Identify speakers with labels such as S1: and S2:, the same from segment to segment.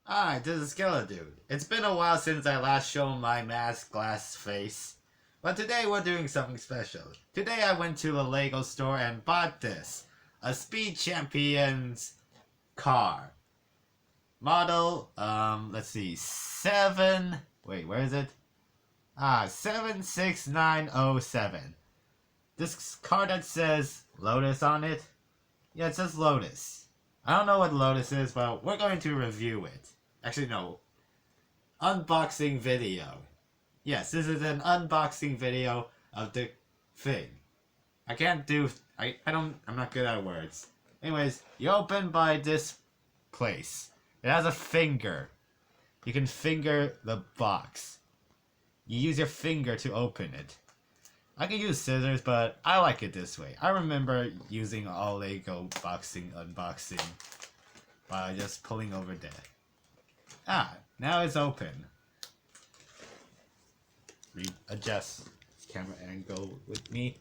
S1: Hi, this is Skeledude. It's been a while since I last shown my mask glass face. But today we're doing something special. Today I went to a Lego store and bought this. A Speed Champions car. Model, let's see, 7... Wait, where is it? 76907. This car that says Lotus on it? Yeah, it says Lotus. I don't know what Lotus is, but we're going to review it. Actually, no. Unboxing video. Yes, this is an unboxing video of the thing. I can't do... I'm not good at words. Anyways, you open by this place. It has a finger. You can finger the box. You use your finger to open it. I can use scissors, but I like it this way. I remember using all Lego boxing unboxing by just pulling over there. Now it's open. Readjust camera angle with me.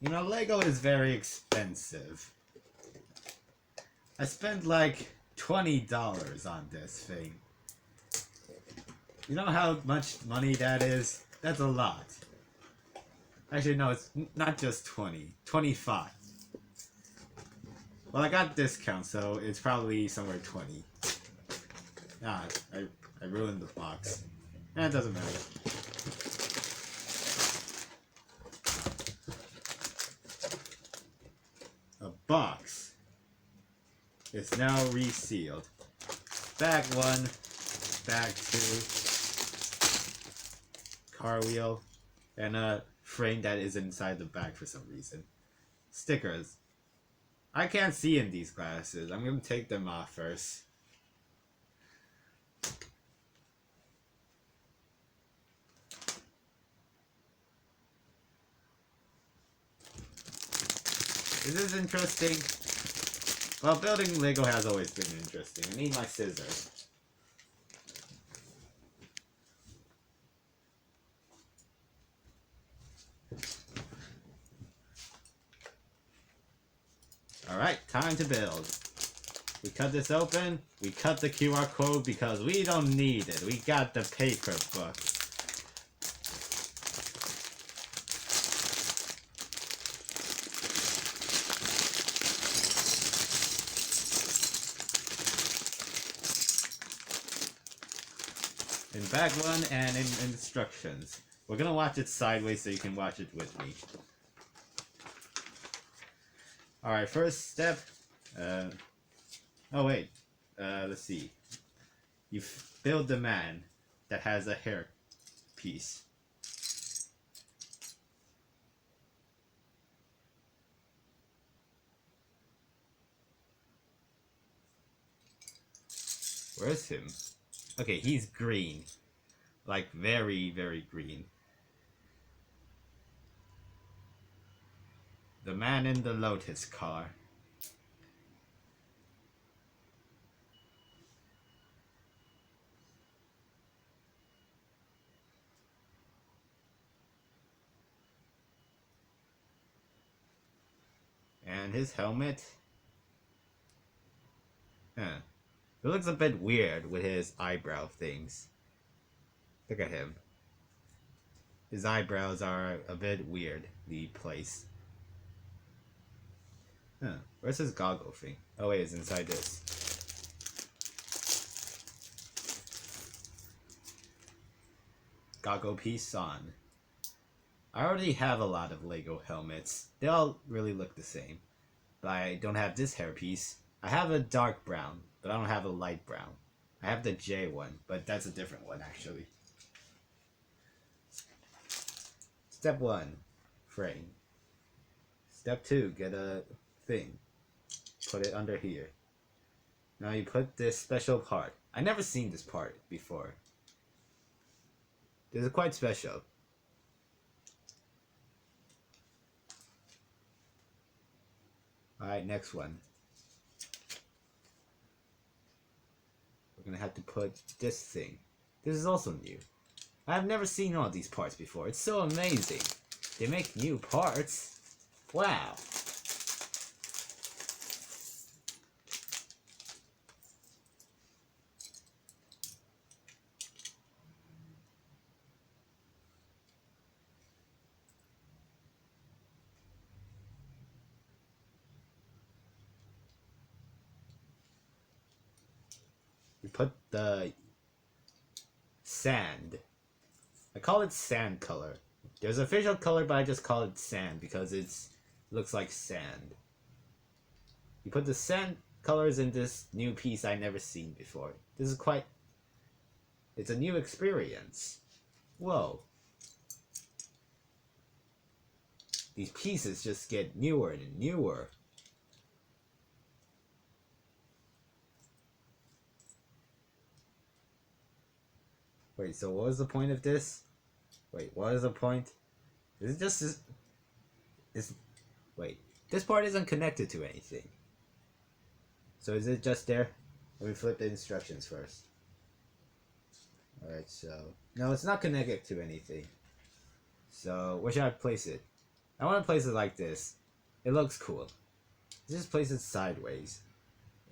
S1: You know, Lego is very expensive. I spent like $20 on this thing. You know how much money that is? That's a lot. Actually, no, it's not just 20. 25. Well, I got discount, so it's probably somewhere 20. I ruined the box. It doesn't matter. A box. It's now resealed. Bag 1, bag 2, car wheel, and a frame that is inside the bag for some reason. Stickers. I can't see in these glasses. I'm gonna take them off first. Is this interesting? Well, building Lego has always been interesting. I need my scissors. Alright, time to build. We cut this open. We cut the QR code because we don't need it. We got the paper book. In bag 1 and in instructions. We're gonna watch it sideways so you can watch it with me. Alright, first step. Oh wait. Let's see. You build the man that has a hair piece. Where's him? Okay, he's green. Like very, very green. The man in the Lotus car. And his helmet. Huh. It looks a bit weird with his eyebrow things. Look at him. His eyebrows are a bit weirdly placed. Huh. Where's his goggle thing? Oh wait, it's inside this. Goggle piece on. I already have a lot of Lego helmets. They all really look the same. But I don't have this hairpiece. I have a dark brown, but I don't have a light brown. I have the J one, but that's a different one actually. Step 1, frame. Step 2, get a thing. Put it under here. Now you put this special part. I never seen this part before. This is quite special. Alright, next one. We're gonna have to put this thing.
S2: This is also new. I've never seen all these parts before. It's so amazing. They make new parts. Wow. We put the sand. I call it sand color. There's official color, but I just call it sand because it looks like sand. You put the sand colors in this new piece I never seen before. This is quite... It's a new experience. Whoa. These pieces just get newer and newer. Wait, so what was the point of this? Wait, what is the point? Is it just... Wait, this part isn't connected to anything. So is it just there? Let me flip the instructions first. Alright, so... No, it's not connected to anything. So, where should I place it? I want to place it like this. It looks cool. Just place it sideways.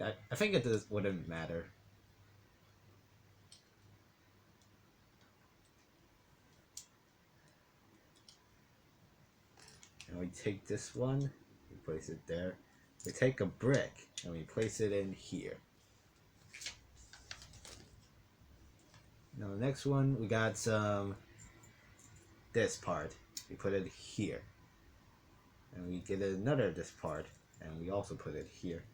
S2: I think it wouldn't matter. And we take this one, we place it there. We take a brick and we place it in here. Now the next one, we got this part. We put it here. And we get another this part, and we also put it here.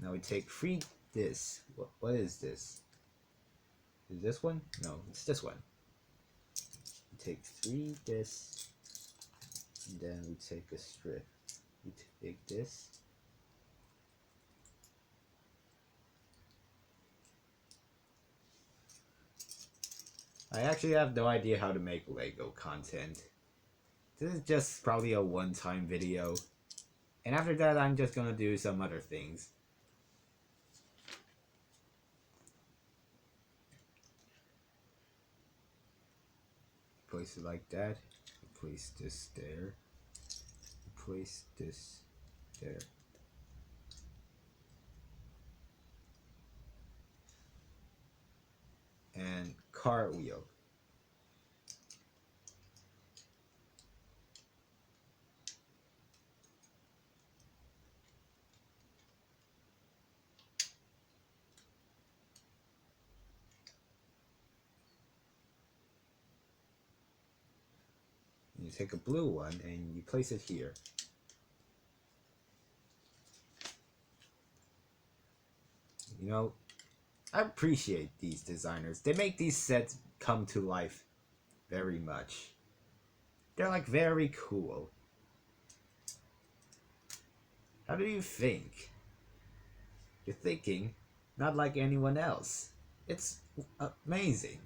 S2: Now we take this. What is this? Is this one? No, it's this one. We take this, and then we take a strip. We take this. I actually have no idea how to make Lego content. This is just probably a one-time video. And after that, I'm just gonna do some other things. Place it like that. Place this there. Place this there. And cartwheel. You take a blue one and you place it here. You know, I appreciate these designers. They make these sets come to life very much. They're like very cool. How do you think? You're thinking not like anyone else. It's amazing.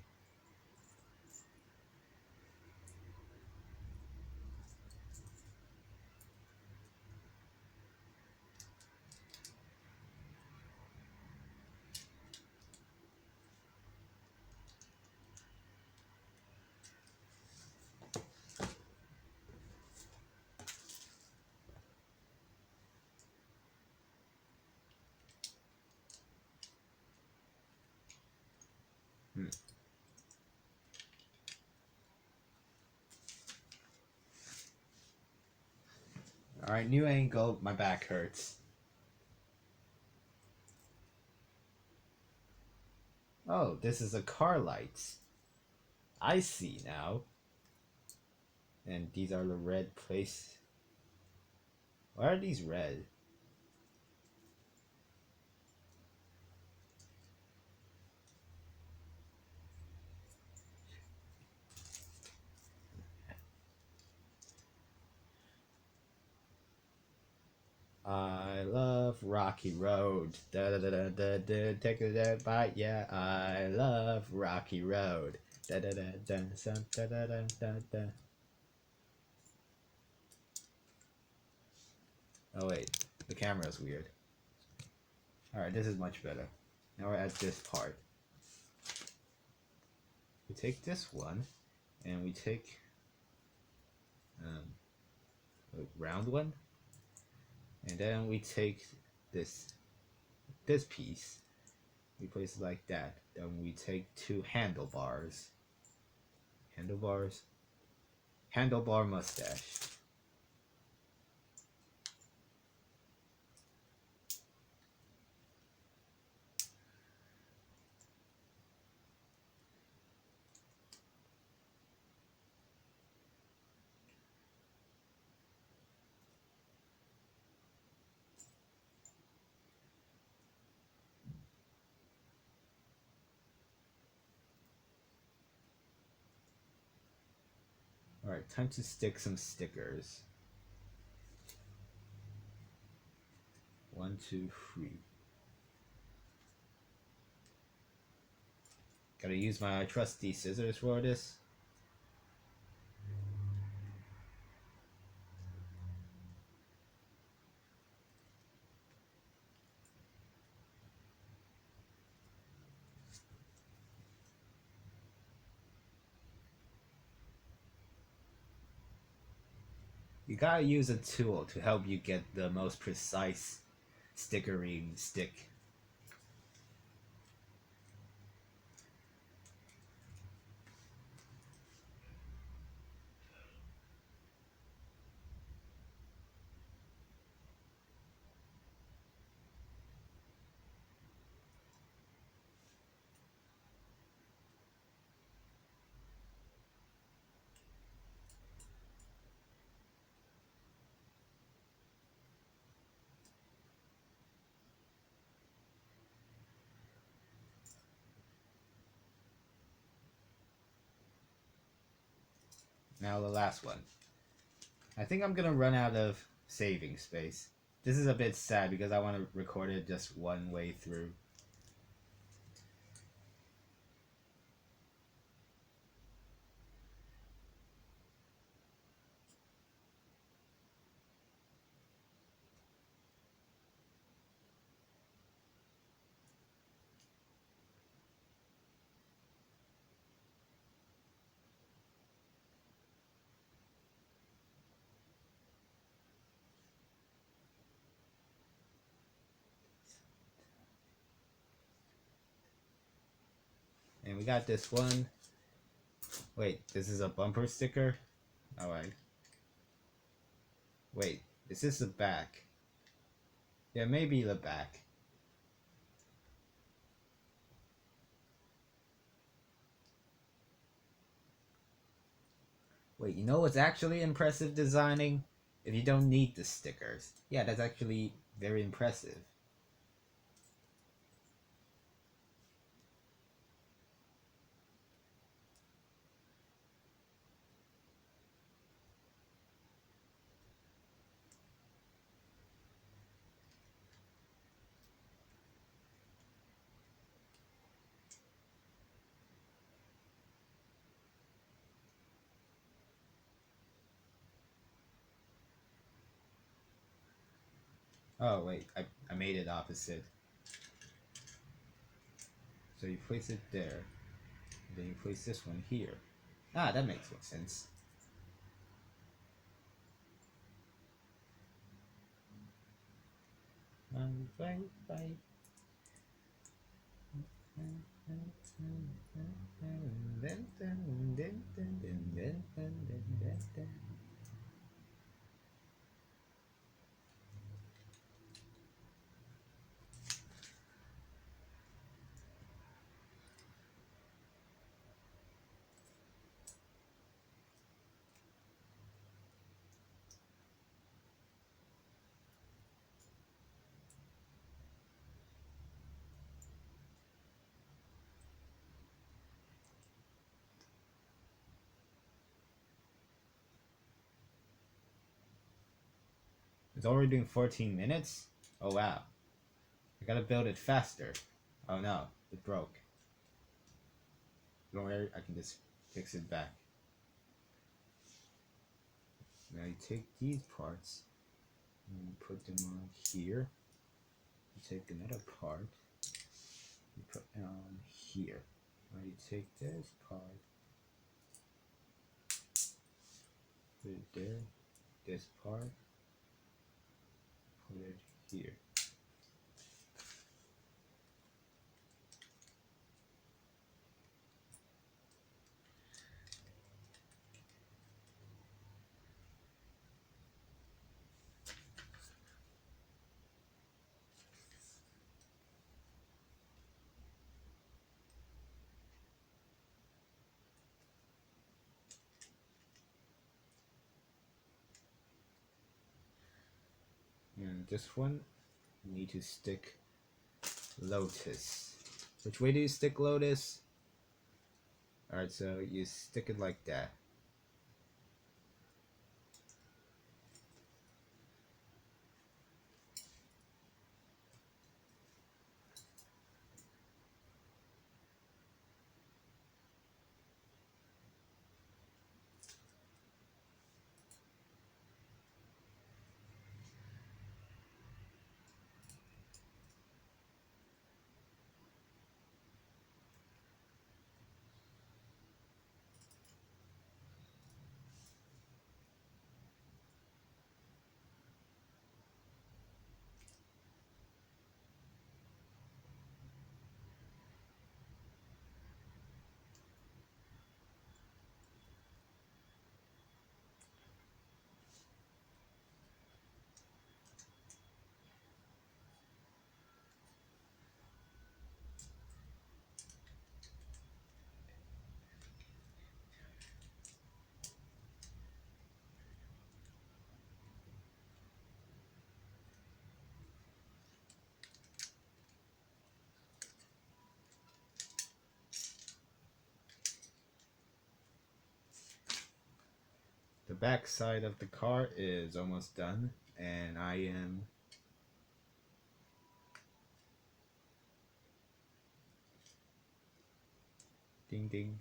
S2: Alright, new angle. My back hurts. Oh, this is a car lights. I see now. And these are the red place. Why are these red? I love love Rocky Road. Da da da da da da. Take a dead bite. Yeah, I love Rocky Road. Da da da da da da da da da. Oh wait, the camera's weird. Alright, this is much better. Now we're at this part. We take this one, and we take a round one, and then we take this piece. We place it like that. Then we take two handlebars. Handlebar mustache. Alright, time to stick some stickers. 1, 2, 3. Gotta use my trusty scissors for this. You gotta use a tool to help you get the most precise stickering stick. Now the last one. I think I'm gonna run out of saving space. This is a bit sad because I want to record it just one way through. And we got this one. Wait, this is a bumper sticker? Alright. Wait, is this the back? Yeah, maybe the back. Wait, you know what's actually impressive designing? If you don't need the stickers. Yeah, that's actually very impressive. Oh wait, I made it opposite. So you place it there. And then you place this one here. Ah, that makes more sense. Bye, bye. It's already doing 14 minutes? Oh wow. I gotta build it faster. Oh no, it broke. Don't worry, I can just fix it back. Now you take these parts and you put them on here. You take another part, you put it on here. Now you take this part, put it there, this part, put it here. And this one, you need to stick Lotus. Which way do you stick Lotus? Alright, so you stick it like that. The back side of the car is almost done, and I am ding ding.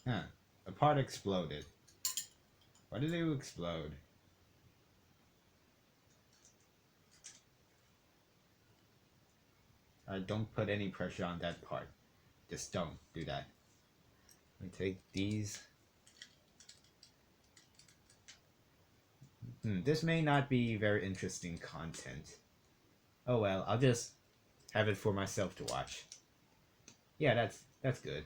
S2: Huh. A part exploded. Why did it explode? Don't put any pressure on that part. Just don't do that. Let me take these. This may not be very interesting content. Oh well, I'll just have it for myself to watch. Yeah, that's good.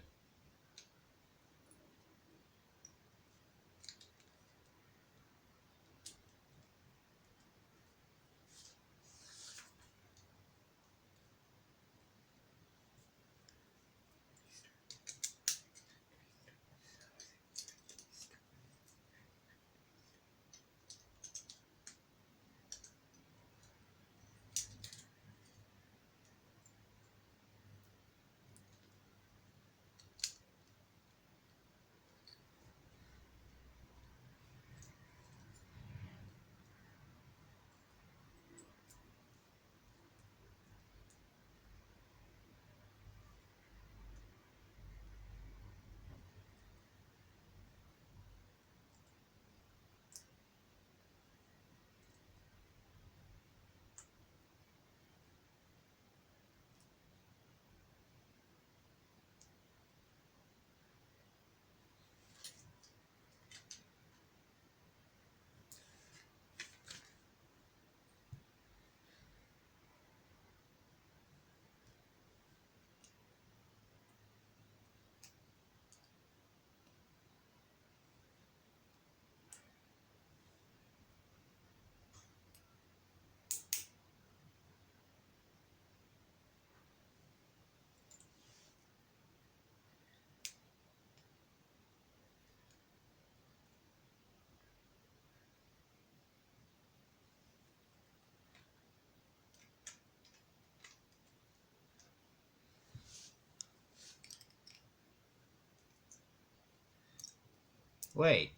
S2: Wait.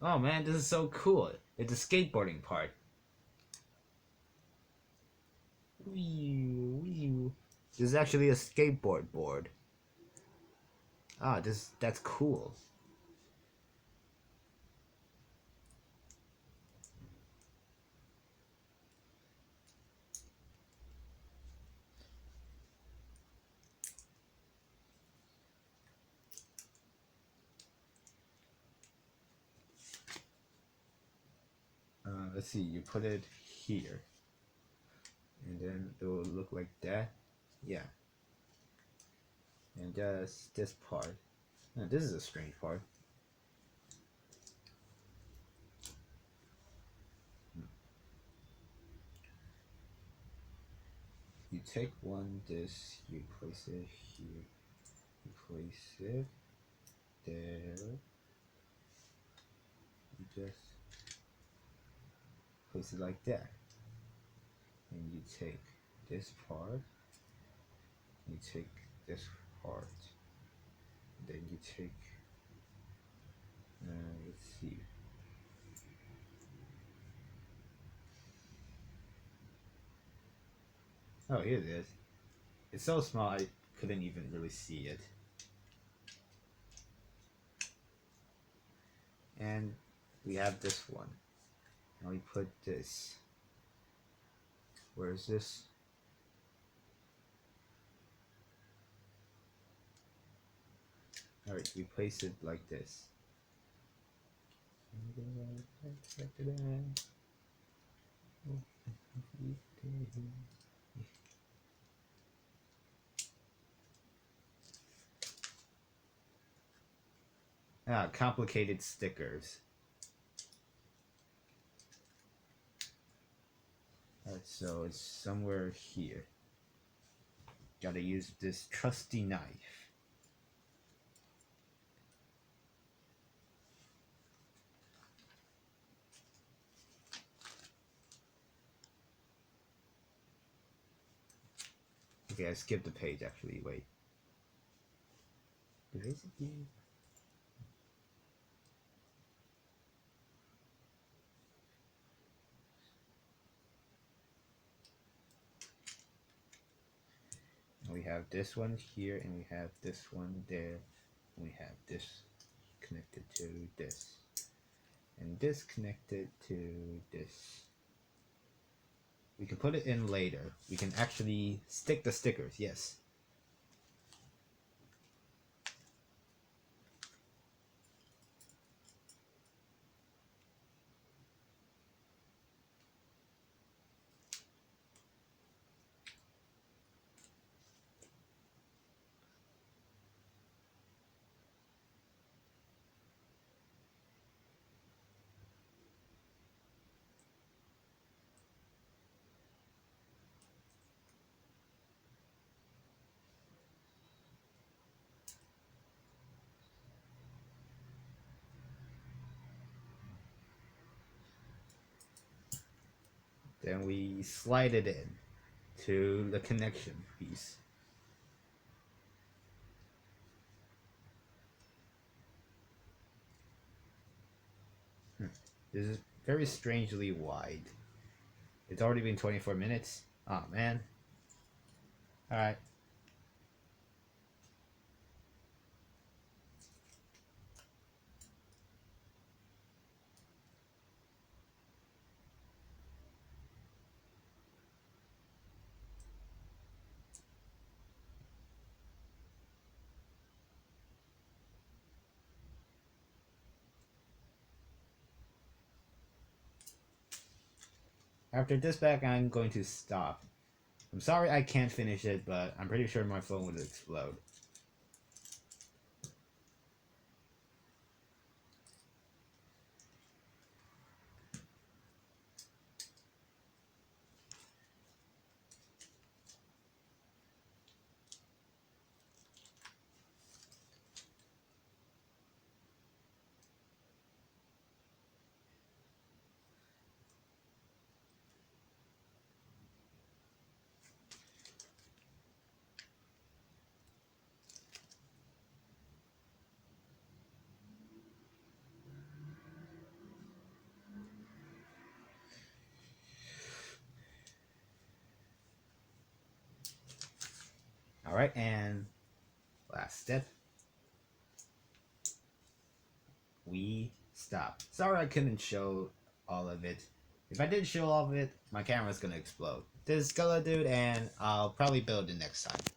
S2: Oh man, this is so cool. It's a skateboarding part. This is actually a skateboard board. Ah, that's cool. Let's see, you put it here. And then it will look like that. Yeah. And just this part. Now, this is a strange part. You take one, this, you place it here. You place it there. You just place it like that. And you take this part. You take this part. Then you take, let's see. Oh, here it is. It's so small I couldn't even really see it. And we have this one. Now we put this. Where is this? Alright, we place it like this. Ah, complicated stickers. Alright, so it's somewhere here. Gotta use this trusty knife. Okay, I skipped the page actually, wait. We have this one here, and we have this one there. And we have this connected to this. And this connected to this. We can put it in later. We can actually stick the stickers, yes. Then we slide it in to the connection piece. This is very strangely wide. It's already been 24 minutes. Oh man. Alright. After this back, I'm going to stop. I'm sorry I can't finish it, but I'm pretty sure my phone would explode. Alright, and last step. We stop. Sorry I couldn't show all of it. If I did show all of it, my camera's gonna explode. This is Gullah Dude, and I'll probably build it next time.